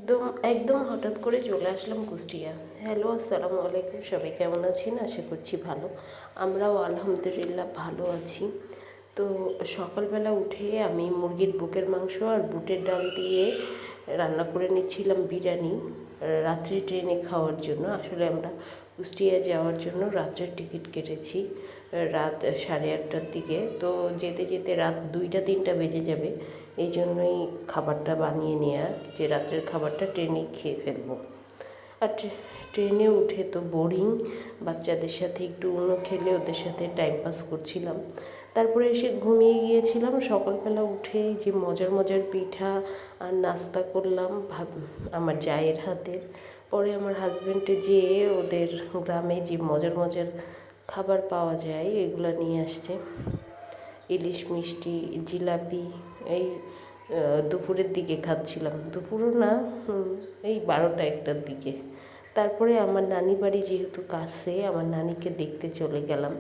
একদম একদম হঠাৎ করে চলে আসলাম কুষ্টিয়া। হ্যালো, আসসালামু আলাইকুম। সবাই কেমন আছেন? আশা করছি ভালো। আমরাও আলহামদুলিল্লাহ ভালো আছি। তো সকালবেলা উঠে আমি মুরগির বুকের মাংস আর বুটের ডাল দিয়ে রান্না করে নিচ্ছিলাম বিরিয়ানি, রাত্রি ট্রেনে খাওয়ার জন্য। আসলে আমরা কুষ্টিয়া যাওয়ার জন্য রাত্রের টিকিট কেটেছি রাত 8:30টার দিকে। তো যেতে যেতে রাত 2টা 3টা বেজে যাবে, এই জন্যই খাবারটা বানিয়ে নেওয়া, যে রাত্রের খাবারটা ট্রেনেই খেয়ে ফেলবো। আর ট্রেনে উঠে তো বোরিং, বাচ্চাদের সাথে একটু খেলে ওদের সাথে টাইম পাস করছিলাম। তারপরে এসে ঘুমিয়ে গিয়েছিলাম। সকালবেলা উঠে যে মজার মজার পিঠা আর নাস্তা করলাম আমার জায়ের হাতের। পরে আমার হাজব্যান্ডে যেয়ে ওদের গ্রামে যে মজার মজার খাবার পাওয়া যায় এগুলো নিয়ে আসছে। ইলিশ মিষ্টি, জিলাপি, এই দুপুরের দিকে খাচ্ছিলাম। দুপুরও না, এই 12টা 1টার দিকে। তারপরে আমার নানি বাড়ি যেহেতু কাছে, আমার নানিকে দেখতে চলে গেলাম,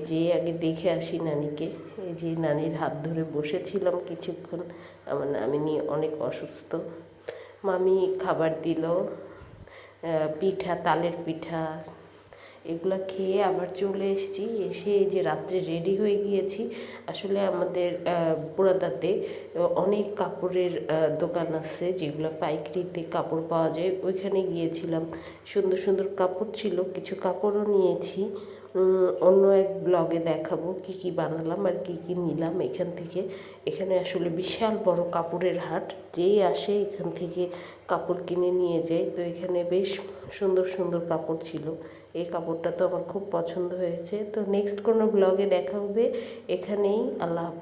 যে আগে দেখে আসি নানিকে। এই যে নানির হাত ধরে বসেছিলাম কিছুক্ষণ। আমার নানি অনেক অসুস্থ। মামি খাবার দিল, পিঠা, তালের পিঠা, এগুলো খেয়ে আবার চলে এসেছি। এসে এই যে রাত্রে রেডি হয়ে গিয়েছি। আসলে আমাদের পুরাদাতে অনেক কাপড়ের দোকান আছে যেগুলো পাইকারিতে কাপড় পাওয়া যায়, ওইখানে গিয়েছিলাম। সুন্দর সুন্দর কাপড় ছিল, কিছু কাপড়ও নিয়েছি। অন্য এক ব্লগে দেখাবো কি কি বানালাম আর কি কি নিলাম এখান থেকে। এখানে আসলে বিশাল বড় কাপড়ের হাট, যেই আসে এখান থেকে কাপড় কিনে নিয়ে যায়। তো এখানে বেশ সুন্দর সুন্দর কাপড় ছিল। এই কাপড়টা তো আমার খুব পছন্দ হয়েছে। তো নেক্সট কোনো ব্লগে দেখা হবে। এখানেই, আল্লাহ হাফেজ।